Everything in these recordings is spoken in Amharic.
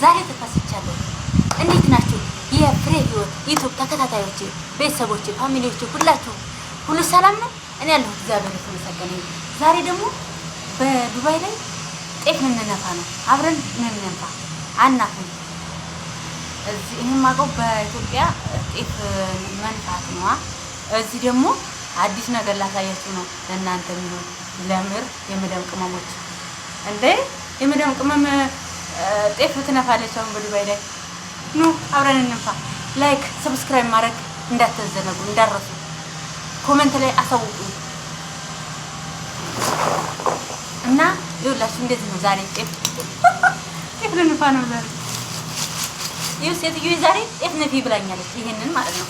ዛሬ ተከስቻለሁ። እንዴት ናችሁ? የፍሬ ህይወት ዩቲዩብ ተከታታዮች፣ ቤተሰቦች፣ ፋሚሊዎች ሁላችሁ ሁሉ ሰላም ነው? እኔ ያለሁ እግዚአብሔር የተመሰገነ ይሁን። ዛሬ ደግሞ በዱባይ ላይ ጤፍ እንነፋ ነው። አብረን እንነፋ አናፍም። እዚህ የማውቀው በኢትዮጵያ ጤፍ መንፋት ነው። እዚህ ደግሞ አዲስ ነገር ላሳያችሁ ነው ለእናንተ የሚሆን ለምር የመዳም ቅመሞች እንዴ የመዳም ቅመም ጤፍ ትነፋለች አሁን በዱባይ ላይ። ኑ አብረን እንንፋ። ላይክ ሰብስክራይብ ማድረግ እንዳትዘነጉ፣ እንዳረሱ ኮሜንት ላይ አሳውቁ እና ይኸውላችሁ እንደዚህ ነው ዛሬ ጤፍ ልንፋ ነው ዛሬ። ይኸው ሴትዮዋ ዛሬ ጤፍ ነፊ ብላኛለች። ይሄንን ማለት ነው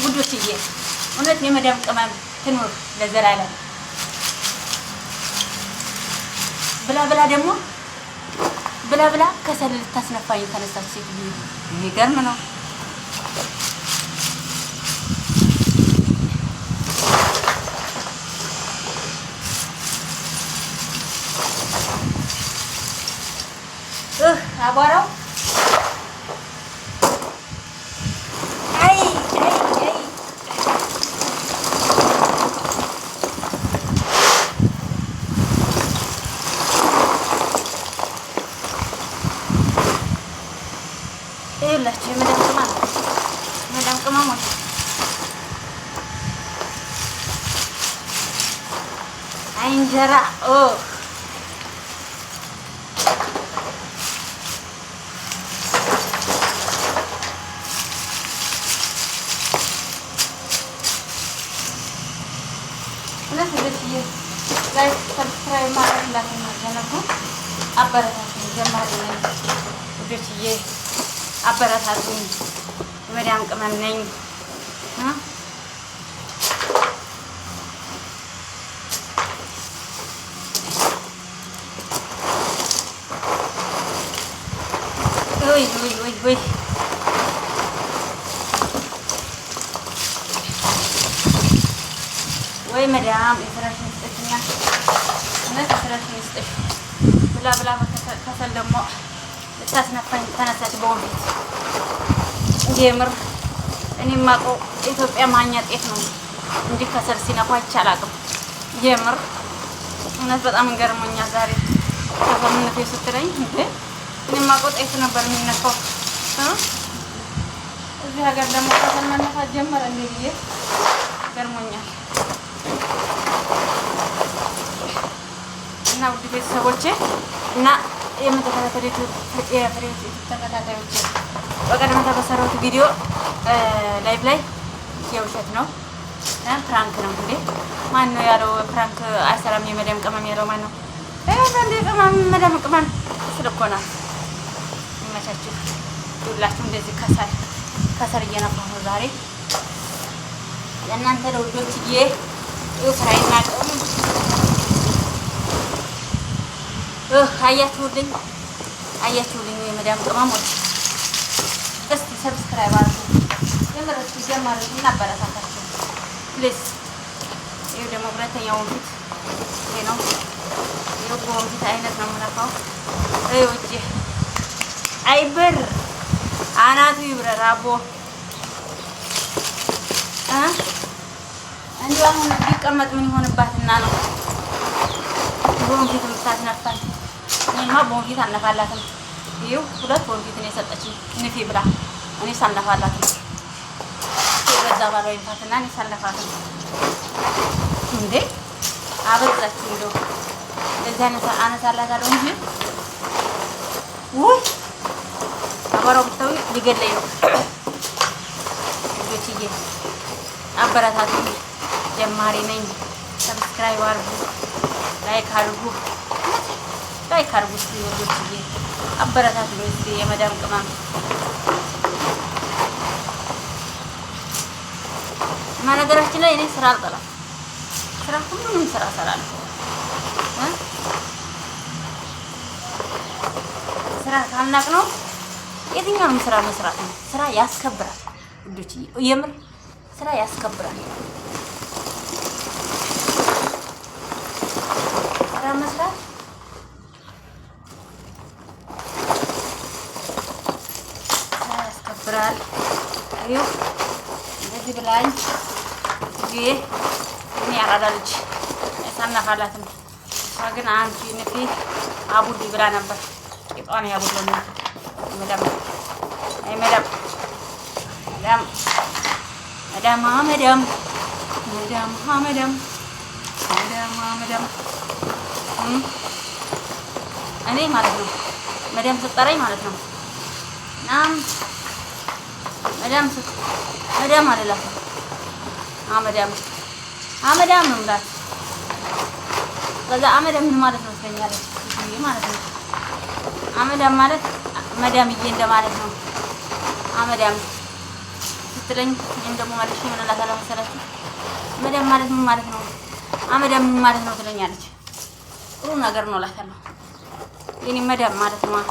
ውዶችዬ። እውነት የመዳም ቅመም ትኖር ለዘላለም። ብላ ብላ ደግሞ ብላ ብላ ከሰል ልታስነፋኝ ተነሳች ሴትዮ። የሚገርም ነው። አቧራው ይኸውላችሁ የመዳም ቅመሞች አይ እንጀራ ላይክ ሰብስክራይብ ማድረግ እንዳትዘነጉ። አበረታቱኝ። ጀማሪ ነኝ ውዶችዬ፣ አበረታቱኝ። የመዳም ቅመም ነኝ። ወይ ወይ ወይ ወይ ወይ መዳም የስራሽን ስጥሽኛ፣ እውነት የስራሽን ስጥሽ። ብላ ብላ ከሰል ደግሞ ልታስነፋኝ ተነሳች በወንፊት። የምር እኔ የማውቀው ኢትዮጵያ ማኛ ጤፍ ነው እንጂ ከሰል ሲነፋ አይቻላቅም። የምር እውነት በጣም እንገርሞኛል ዛሬ ከሰል ምንፌ ስትለኝ። እንዴ እኔ የማውቀው ጤፍ ነበር የሚነፋው። እዚህ ሀገር ደግሞ ከሰል መነፋት ጀመረ እንዴ ብዬ ገርሞኛል። እና ውድ ቤተሰቦቼ እና የምትከታተሉት የፍሬ ተከታታዮች በቀደም በሰራሁት ቪዲዮ ላይቭ ላይ የውሸት ነው ፕራንክ ነው እንዴ? ማን ነው ያለው? ፕራንክ አይሰራም የመዳም ቅመም ያለው ማን ነው? እንዴ ቅመም መዳም ቅመም ስለኮና ይመቻችሁ። ሁላችሁ እንደዚህ ከሰል እየነፋሁ ነው ዛሬ ለእናንተ ለውዶችዬ። ስራዬን አቅም አያችሁልኝ የመዳም ቅመሞች። እስቲ ሰብስክራይብ አድርጉ። የምረቱ ጀማሪዎች እና አበረታታችሁ ፕሊዝ። ይሄ ደግሞ ሁለተኛው ወንፊት ይሄ ነው። ይሄ ወንፊት አይነት ነው የምነፋው። እዩጂ አይበር አናቱ ይብረር አቦ እንዲሁ አሁን ቢቀመጥ ምን ይሆንባትና ነው በወንፊት የምታስነፋኝ? እኔማ በወንፊት አልነፋላትም። ይኸው ሁለት ወንፊት ነው የሰጠችኝ ንፊ ብላ፣ እኔ ሳልነፋላትም በዛ ባሏ ይንፋትና እኔ ሳልነፋትም። እንዴ አበዛችሁ። እንደው እንደዚህ አነሳላታለሁ እንጂ ውይ አቧራው ብታዩ ሊገለኝ ነው። ልጆችዬ አበረታቱኝ። ጀማሪ ነኝ። ሰብስክራይብ አድርጉ፣ ላይክ አድርጉ። እስኪ ወዶችዬ አበረታቱኝ። እስኪ የመዳም ቅመም ነገራችን ላይ እኔ ስራ አልጠላም። ስራ ሁሉንም ስራ እሰራለሁ። ስራ ካልናቅ ነው የትኛውንም ስራ መስራት ነው። ስራ ያስከብራል ውዶችዬ፣ የምር ስራ ያስከብራል። ስራ መስራት ያምራል። ይኸው እንደዚህ ብላኝ እዚህ እኔ ያራዳ ልጅ ሳናፋላትም እሷ ግን አንቺ ንፊ አቡዲ ብላ ነበር። ቂጧን ያቡድለኝ መዳም አይ መዳም እኔ ማለት ነው መዳም ስትጠራኝ ማለት ነው ናም መዳም አለላት አመዳም ነው ማለት ከዛ አመዳም ምን ማለት ነው ትለኛለች ማለት ነው። አመዳም ማለት መዳምዬ እንደማለት ነው። አመዳም ስትለኝ እኔም ደግሞ ማለት ምን እላታለሁ መሰላችሁ? መዳም ማለት ምን ማለት ነው? አመዳም ምን ማለት ነው ትለኛለች። ጥሩ ነገር ነው እላታለሁ። የኔ መዳም ማለት ነው።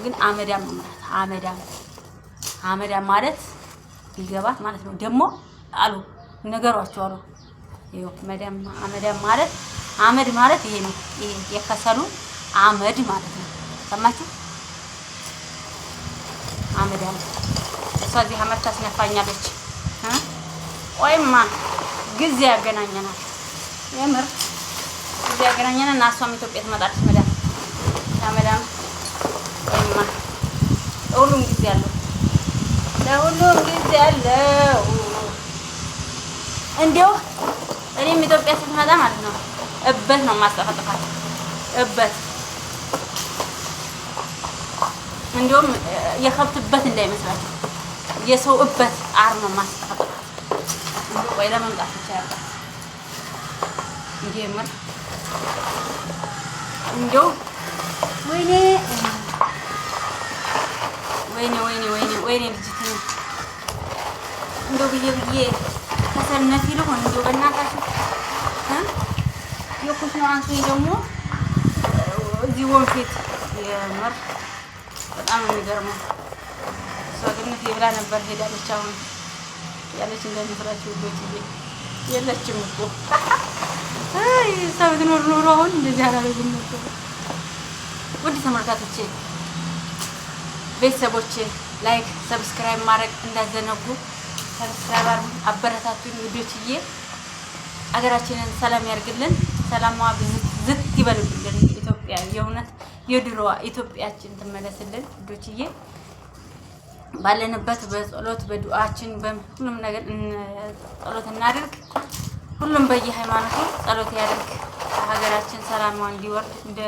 ግን አመዳም ነው ማለት አመዳም ማለት ቢገባት ማለት ነው። ደግሞ አሉ ነገሯቸው አሉ ይኸው አመዳም ማለት አመድ ማለት ይሄ ነው። ይሄ የከሰሉ አመድ ማለት ነው። ሰማችሁ? አመዳም እሷ እዚህ አመድ ታስነፋኛለች። ወይማ ጊዜ ያገናኘናል። የምር ጊዜ ያገናኘናል እና እሷም ኢትዮጵያ ትመጣለች። መዳም ወይማ ለሁሉም ጊዜ አለው። እንዲያው እኔም ኢትዮጵያ ስትመጣ ማለት ነው እበት ነው ማስጠፈጥፋት እበት እንዲያውም የከብትበት እንዳይመስላችሁ የሰው እበት አር ነው ማስጠፈጥፋት። ወይ ለመምጣት ብቻ ያለው እንዲየምር እንዲያው ወይኔ ልጅት ነው እንደው ብዬ ከሰነት ይልሆን እንደው በእናታችሁ የኩሽ ነው አንሱ ደግሞ እዚህ ወንፊት የምር በጣም የሚገርመው እሷ ግን ይብላ ነበር ሄዳለች። አሁን ያለች እንደምትራችሁ ልጅ የለችም እኮ አይ ሰው ኖር አሁን እንደዚህ አላለም ነበር። ውድ ተመልካቾቼ ቤተሰቦቼ ላይክ ሰብስክራይብ ማድረግ እንዳዘነጉ ሰብስክራይብ አበረታቱኝ ውዶችዬ። አገራችንን ሰላም ያርግልን፣ ሰላሟ ዝት ይበልልን። ኢትዮጵያ የእውነት የድሮዋ ኢትዮጵያችን ትመለስልን ውዶችዬ። ባለንበት በጸሎት በዱዓችን በሁሉም ነገር ጸሎት እናድርግ። ሁሉም በየሃይማኖቱ ጸሎት ያድርግ። ሀገራችን ሰላሟ እንዲወርድ እንደ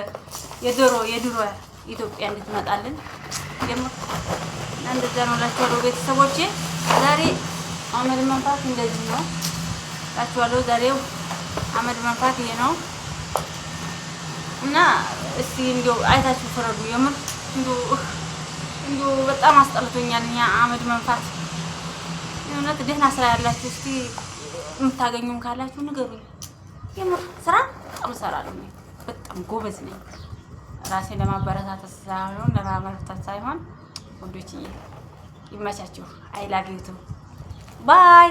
የድሮ ኢትዮጵያ እንድትመጣልን ደግሞ እንደዛ ነው እላችኋለሁ ቤተሰቦቼ። ዛሬ አመድ መንፋት እንደዚህ ነው እላችኋለሁ። ዛሬው አመድ መንፋት ይሄ ነው እና እስቲ እንደው አይታችሁ ፍረዱ። የምር እንደው በጣም አስጠልቶኛል ያ አመድ መንፋት። የእውነት ደህና ስራ ያላችሁ እስቲ የምታገኙም ካላችሁ ንገሩኝ። የምር ስራ በጣም እሰራለሁ። በጣም ጎበዝ ነኝ። ራሴን ለማበረታታት ሳይሆን ለማበረታታት ሳይሆን ወንዶችዬ ይመቻችሁ። አይ ላቭ ዩ ቱ ባይ